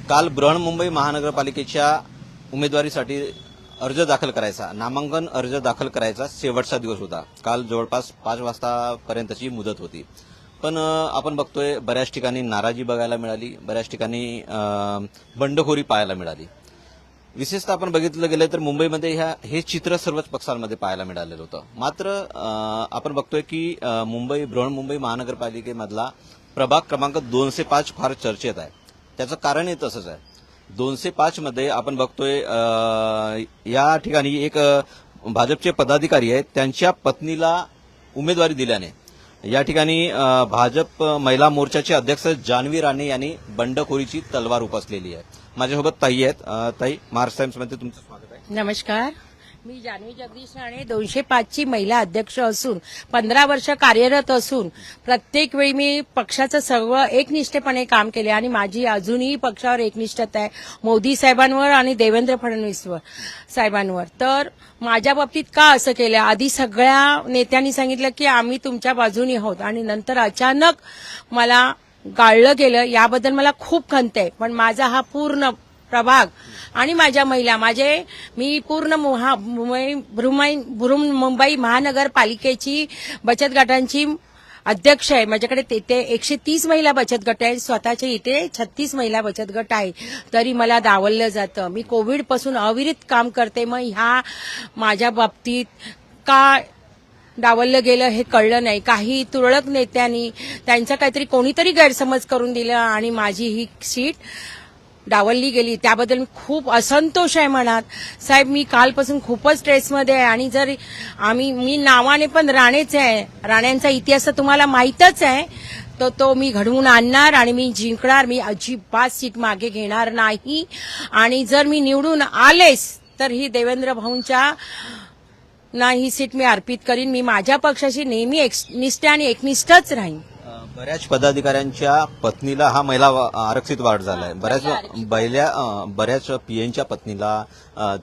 काल बृहन्मुंबई महानगरपालिकेच्या उमेदवारीसाठी अर्ज दाखल करायचा, नामांकन अर्ज दाखल करायचा शेवटचा दिवस होता। काल जवळपास 5 वाजतापर्यंतची मुदत होती। पण आपण बघतोय बऱ्याच ठिकाणी नाराजी बघायला मिळाली, बऱ्याच ठिकाणी बंडखोरी पाहायला मिळाली। विशेषतः आपण बघितलं गेलं तर मुंबईमध्ये हे चित्र सर्वच पक्षांमध्ये पाहायला मिळालेलं होतं। मात्र आपण बघतोय की बृहन्मुंबई महानगरपालिकेमधला प्रभाग क्रमांक 205 फार चर्चेत आहे। त्याचं कारण हे तसंच आहे। 205 मध्ये आपण बघतोय या ठिकाणी एक भाजपचे पदाधिकारी आहेत, त्यांच्या पत्नीला उमेदवारी दिल्याने या ठिकाणी भाजप महिला मोर्चाचे अध्यक्ष जान्हवी राणे यांनी बंडखोरीची तलवार उपसलेली आहे। माझ्यासोबत ताई आहेत। ताई, महाराष्ट्र टाइम्समध्ये तुमचं स्वागत आहे। नमस्कार, मी जान्हवी जगदीश राणे 205 ची महिला अध्यक्ष असून 15 वर्ष कार्यरत असून प्रत्येक वेळी मी पक्षाचं सर्व एकनिष्ठपणे काम केले आणि माझी अजूनही पक्षावर एकनिष्ठता आहे, मोदी साहेबांवर आणि देवेंद्र फडणवीस साहेबांवर। तर माझ्या बाबतीत का असं केलं, आधी सगळ्या नेत्यांनी सांगितलं की आम्ही तुमच्या बाजूनी आहोत आणि नंतर अचानक मला गाळलं गेलं, याबद्दल मला खूप खंत आहे। पण माझा हा पूर्ण प्रभाग आणि माझ्या महिला मी पूर्ण बृहन्मुंबई महानगरपालिकेची बचत गटांची अध्यक्ष आहे। माझ्याकडे ते 130 महिला बचत गट आहेत, स्वतःचे इथे 36 महिला बचत गट आहे। तरी मला डावललं जातं। मी कोविड पासून अविरत काम करते, मग ह्या माझ्या बाबतीत का डावललं गेलं हे कळलं नाही। काही तुरळक नेत्यांनी त्यांचा काहीतरी कोणीतरी गैरसमज करून दिला आणि माझी ही सीट डावलली गेली, त्याबद्दल मी खूप असंतोष आहे मनात। साहेब, मी कालपासून खूपच स्ट्रेसमध्ये आहे आणि जर मी नावाने पण राणेच आहे, राण्यांचा इतिहास तुम्हाला माहीतच आहे, तर तो मी घडवून आणणार आणि मी जिंकणार। मी अजिबात सीट मागे घेणार नाही आणि जर मी निवडून आलेच तर ही देवेंद्र भाऊंच्या ही सीट मी अर्पित करीन। मी माझ्या पक्षाशी नेहमी एकनिष्ठ आणि एकनिष्ठच राहीन। बऱ्याच पदाधिकाऱ्यांच्या पत्नीला हा महिला आरक्षित वाढ झालाय। बऱ्याच पीएनच्या पत्नीला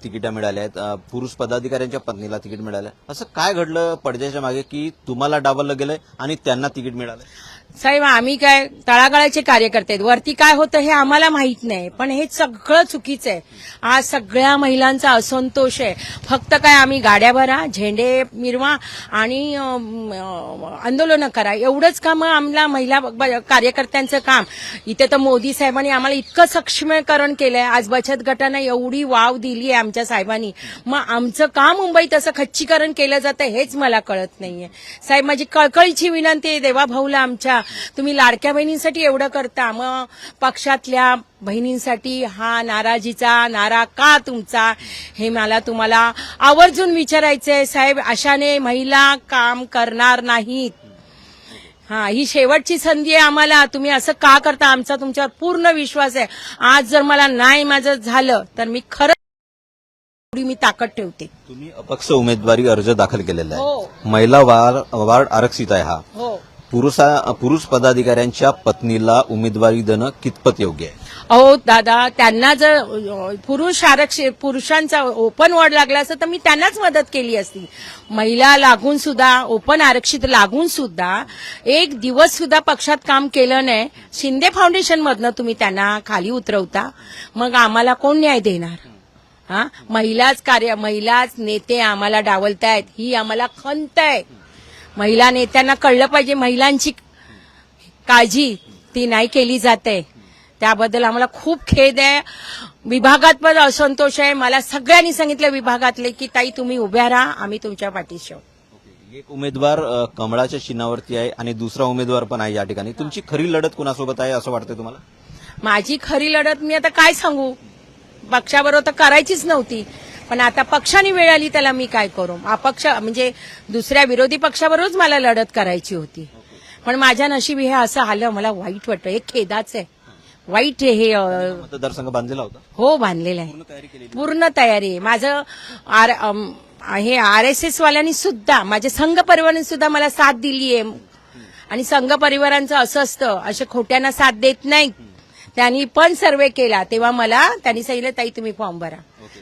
तिकीट मिळाल्या आहेत, पुरुष पदाधिकाऱ्यांच्या पत्नीला तिकीट मिळालं। असं काय घडलं पडद्याच्या मागे की तुम्हाला डावललं गेलंय आणि त्यांना तिकीट मिळालं? साहेब, आम्ही काय तळागाळाचे कार्यकर्ते आहेत, वरती काय होतं हे आम्हाला माहित नाही, पण हे सगळं चुकीचं आहे। आज सगळ्या महिलांचा असंतोष आहे। फक्त काय आम्ही गाड्या भरा, झेंडे मिरवा आणि आंदोलनं करा, एवढंच काम आम्हाला महिला कार्यकर्त्यांचं काम। इथे तर मोदी साहेबांनी आम्हाला इतकं सक्षमीकरण केलंय, आज बचत गटांना एवढी वाव दिली आहे आमच्या साहेबांनी, मग आमचं का मुंबईत असं खच्चीकरण केलं जातं हेच मला कळत नाहीये। साहेब, माझी कळकळीची विनंती आहे, देवा भाऊला आमच्या, तुम्ही लाडक्या बहिणींसाठी एवढं करता, मग पक्षातल्या बहिणींसाठी हा नाराजीचा नारा का तुमचा, हे मला तुम्हाला आवर्जून विचारायचंय। साहेब, अशाने महिला काम करणार नाहीत। ही शेवटची संधी आहे आम्हाला, तुम्ही असं का करता, आमचा तुमच्यावर पूर्ण विश्वास आहे। आज जर मला नाही माझं झालं तर मी खरंच मी ताकद ठेवते। तुम्ही अपक्ष उमेदवारी अर्ज दाखल केलेला आहे। हो, महिला वार्ड आरक्षित आहे हा। हो, पुरुष पदाधिकाऱ्यांच्या पत्नीला उमेदवारी देणं कितपत योग्य आहे? अहो दादा, त्यांना जर पुरुषांचा ओपन वॉर्ड लागला असतं तर मी त्यांनाच मदत केली असती। महिला लागून सुद्धा, ओपन आरक्षित लागून सुद्धा एक दिवस सुद्धा पक्षात काम केलं नाही। शिंदे फाउंडेशन मधनं तुम्ही त्यांना खाली उतरवता, मग आम्हाला कोण न्याय देणार? महिलाच नेते आम्हाला डावलतायत, ही आम्हाला खंत आहे। महिला नेत्यांना कळलं पाहिजे, महिलांची काळजी ती नाही केली जाते, त्याबद्दल आम्हाला खूप खेद आहे। विभागात पण असंतोष आहे। मला सगळ्यांनी सांगितलं विभागातले की ताई तुम्ही उभ्या राहा, आम्ही तुमच्या पाठीशी आहोत। एक उमेदवार कमळाच्या चिन्हावरती आहे आणि दुसरा उमेदवार पण आहे या ठिकाणी। तुमची खरी लढत कुणासोबत आहे असं वाटतंय तुम्हाला? माझी खरी लढत मी आता काय सांगू, पक्षाबरोबर तर करायचीच नव्हती, पण आता पक्षाने वेळ आली त्याला मी काय करू। अपक्ष म्हणजे दुसऱ्या विरोधी पक्षाबरोबरच मला लढत करायची होती, पण माझ्या नशिबी हे असं आलं, मला वाईट वाटतं, हे खेदाचं आहे, वाईट आहे। हे मतदारसंघ बांधलेला होता? हो, बांधलेला आहे, पूर्ण तयारी आहे। माझं हे RSS वाल्यांनी सुद्धा, माझ्या संघ परिवाराने सुद्धा मला साथ दिली आहे आणि संघ परिवारांचं असं असतं, अशा खोट्यांना साथ देत नाहीत। त्यांनी पण सर्वे केला, तेव्हा मला त्यांनी सांगितलं ताई तुम्ही फॉर्म भरा,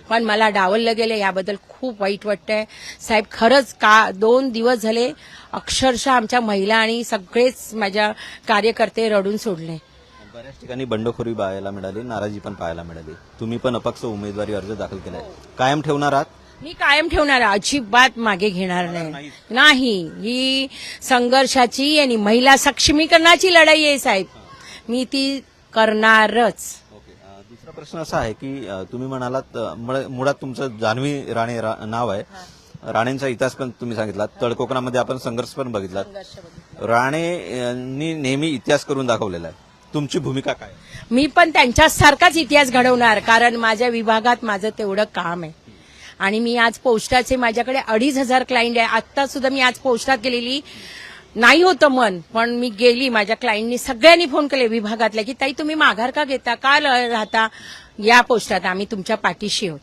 पण मला डावललं गेलं, याबद्दल खूप वाईट वाटतंय। साहेब, खरंच 2 दिवस झाले अक्षरशः आमच्या महिला आणि सगळेच माझ्या कार्यकर्ते रडून सोडले। बऱ्याच ठिकाणी बंडखोरी पाहायला मिळाली, नाराजी पण पाहायला मिळाली. तुम्ही पण अपक्ष उमेदवारी अर्ज दाखल केलाय, कायम ठेवणार आहात? मी कायम ठेवणार आहे, अजिबात मागे घेणार नाही. ही संघर्षाची आणि महिला सक्षमीकरणाची लढाई आहे साहेब, मी ती करणारच. ओके. दुसरा प्रश्न असा आहे की तुम्ही म्हणालात मुळात तुमचं जान्हवी राणे नाव आहे. राणेंचा इतिहास पण तुम्ही सांगितला, तळकोकणामध्ये आपण संघर्ष पण बघितला. राणेंनी नेहमी इतिहास करून दाखवलेला आहे. तुमची भूमिका काय? मी पण त्यांच्यासारखाच इतिहास घडवणार, कारण माझ्या विभागात माझं तेवढं काम आहे. आणि मी आज पोस्टाचे माझ्याकडे 2,500 क्लायंट आहे. आता सुद्धा मी आज पोस्टात गेलेली, नाही होतं मन, पण मी गेली. माझ्या क्लायंटनी सगळ्यांनी फोन केले विभागातल्या की ताई तुम्ही माघार का घेता, का राहता या पोस्टात, आम्ही तुमच्या पाठीशी आहोत.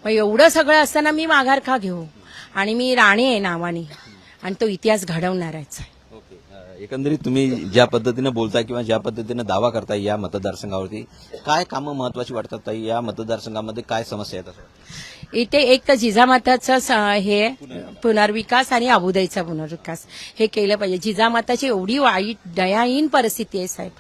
मग एवढं सगळं असताना मी माघार का घेऊ? आणि मी राणे आहे नावाने, आणि तो इतिहास घडवणारच आहे. एकंदरीत तुम्ही ज्या पद्धतीने बोलताय किंवा ज्या पद्धतीने दावा करताय या मतदारसंघावरती, काय कामं महत्वाची वाटतात ताई? या मतदारसंघामध्ये काय समस्या आहेत असं? इथे एक तर जिजामाताचं हे पुनर्विकास आणि अबुदाईचा पुनर्विकास हे केलं पाहिजे. जिजामाताची एवढी वाईट दयाहीन परिस्थिती आहे साहेब.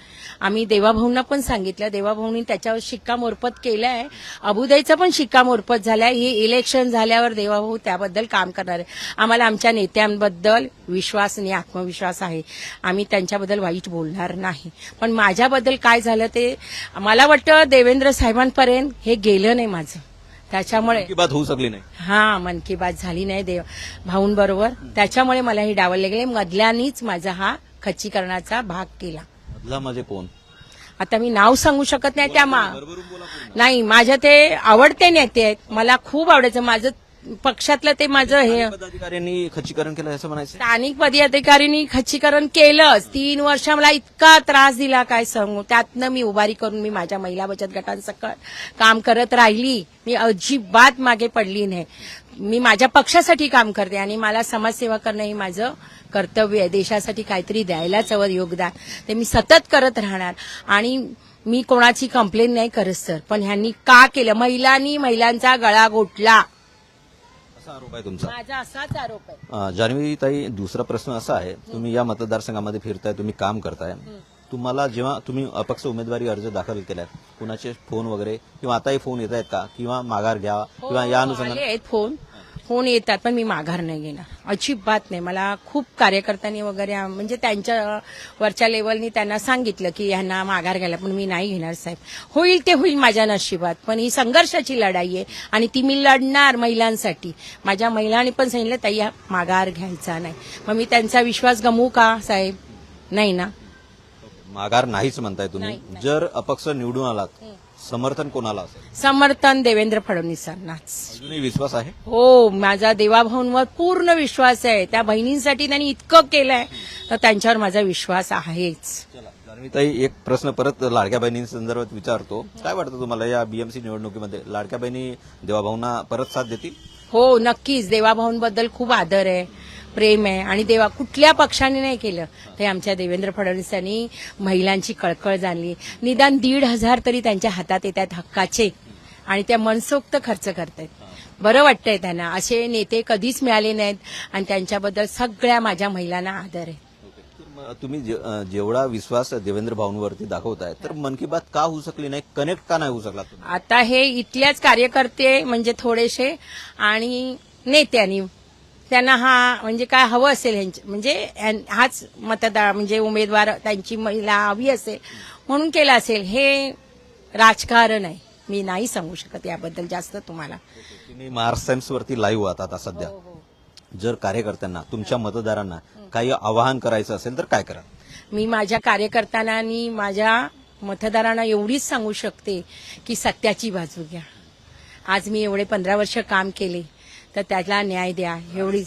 आम्ही देवाभाऊंना पण सांगितलं, देवाभाऊंनी त्याच्यावर शिक्कामोर्फत केलं आहे. अबुदाईचं पण शिक्कामोर्फत झालं आहे. हे इलेक्शन झाल्यावर देवाभाऊ त्याबद्दल काम करणार आहे. आम्हाला आमच्या नेत्यांबद्दल विश्वास आणि आत्मविश्वास आहे. आम्ही त्यांच्याबद्दल वाईट बोलणार नाही. पण माझ्याबद्दल काय झालं ते मला वाटतं देवेंद्र साहेबांपर्यंत हे गेलं नाही माझं, त्याच्यामुळे मन की बात होऊ शकली नाही. मन की बात झाली नाही देव भाऊंबरोबर, त्याच्यामुळे मला हे डावलले गेले. मधल्यानीच माझा हा खच्चीकरणाचा भाग केला. मधला म्हणजे कोण? आता मी नाव सांगू शकत नाही. नाही, माझ्या ते आवडते नेते आहेत, मला खूप आवडायचं. माझं पक्षातलं ते माझं हे पदाधिकाऱ्यांनी खच्चीकरण केलं असं म्हणायचं. स्थानिक पदाधिकाऱ्यांनी खच्चीकरण केलंच. 3 वर्ष मला इतका त्रास दिला काय सांगू. त्यातनं मी उभारी करून मी माझ्या महिला बचत गटांसकट काम करत राहिली. मी अजिबात मागे पडली नाही. मी माझ्या पक्षासाठी काम करते आणि मला समाजसेवा करणं हे माझं कर्तव्य आहे. देशासाठी काहीतरी द्यायलाच हवं योगदान, ते मी सतत करत राहणार. आणि मी कोणाची कंप्लेंट नाही करत सर, पण ह्यांनी का केलं? महिलांचा गळा घोटला, आरोप आहे तुमचा. माझा असाच आरोप आहे. जान्हवी ताई, दुसरा प्रश्न असा आहे, तुम्ही या मतदारसंघामध्ये फिरताय, तुम्ही काम करताय, तुम्हाला जेव्हा तुम्ही अपक्ष उमेदवारी अर्ज दाखल केलाय, कुणाचे फोन वगैरे किंवा आताही फोन येत आहेत का, किंवा माघार घ्या किंवा या अनुषंगाने? आले आहेत फोन येतात, पण मी माघार नाही घेणार, अजिबात नाही. मला खूप कार्यकर्त्यांनी वगैरे म्हणजे त्यांच्या वरच्या लेवलनी त्यांना सांगितलं की ह्यांना माघार घ्यायला, पण मी नाही घेणार साहेब. होईल ते होईल माझ्या नशिबात, पण ही संघर्षाची लढाई आहे आणि ती मी लढणार महिलांसाठी. माझ्या महिलांनी पण सांगितलं ताई माघार घ्यायचा नाही. मग मी त्यांचा विश्वास गमवू का साहेब? नाही ना. माघार नाहीच म्हणताय तुम्ही. जर अपक्ष निवडून आलात, समर्थन कोणाला असेल? समर्थन देवेंद्र फडणवीसांनाच. अजूनही विश्वास आहे? हो, माझा देवाभाऊंवर पूर्ण विश्वास आहे. त्या बहिणींसाठी त्यांनी इतकं केलंय, तर त्यांच्यावर माझा विश्वास आहेच. जान्हवीताई, एक प्रश्न परत लाडक्या बहिणींसंदर्भात विचारतो. काय वाटतं तुम्हाला या बीएमसी निवडणुकीमध्ये लाडक्या बहिणी देवाभाऊंना परत साथ देतील? हो, नक्कीच. देवाभाऊंबद्दल खूप आदर आहे, प्रेम आहे. आणि देवा कुठल्या पक्षाने नाही केलं, ते आमच्या देवेंद्र फडणवीसांनी महिलांची कळकळ जाणली. निदान 1,500 तरी त्यांच्या हातात येतात हक्काचे, आणि त्या मनसोक्त खर्च करतायत. बरं वाटतंय त्यांना. असे नेते कधीच मिळाले नाहीत, आणि त्यांच्याबद्दल सगळ्या माझ्या महिलांना आदर आहे. तुम्ही जेवढा विश्वास देवेंद्र भाऊंवरती दाखवताय, तर मन की बात का होऊ शकली नाही, कनेक्ट का नाही होऊ शकला? आता हे इथल्याच कार्यकर्ते म्हणजे थोडेसे आणि नेत्यांनी त्यांना म्हणजे काय हवं असेल, म्हणजे हाच मतदार म्हणजे उमेदवार त्यांची महिला हवी असेल म्हणून केलं असेल. हे राजकारण आहे, मी नाही सांगू शकत याबद्दल जास्त तुम्हाला. तुम्ही मार्च टाइम्सवरती लाईव्ह आहात आता सध्या. जर कार्यकर्त्यांना, तुमच्या मतदारांना काही आवाहन करायचं असेल तर काय करा? मी माझ्या कार्यकर्त्यांना आणि माझ्या मतदारांना एवढीच सांगू शकते की सत्याची बाजू घ्या. आज मी एवढे 15 वर्ष काम केले, तर त्याला न्याय द्या एवढी.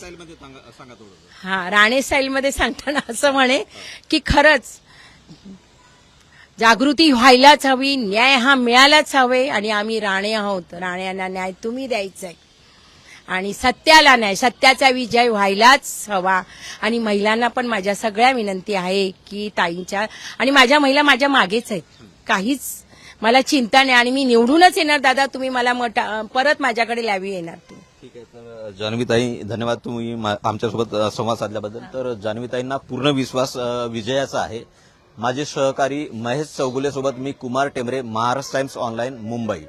राणे स्टाईलमध्ये सांगताना असं म्हणे की खरंच जागृती व्हायलाच हवी, न्याय हा मिळायलाच हवे, आणि आम्ही राणे आहोत. राण्यांना न्याय तुम्ही द्यायचा आहे, आणि सत्याला न्याय, सत्याचा विजय व्हायलाच हवा. आणि महिलांना पण माझ्या सगळ्या विनंती आहे की ताईंच्या आणि माझ्या महिला माझ्या मागेच आहेत, काहीच मला चिंता नाही. आणि मी निवडूनच येणार दादा, तुम्ही मला परत माझ्याकडे लावी येणार. ठीक आहे. तर जान्हवीताई, धन्यवाद तुम्ही आमच्यासोबत संवाद साधल्याबद्दल. तर जान्हवीताईंना पूर्ण विश्वास विजयाचा आहे. माझे सहकारी महेश चौगुले सोबत मी कुमार टेमरे, महाराष्ट्र टाइम्स ऑनलाईन, मुंबई.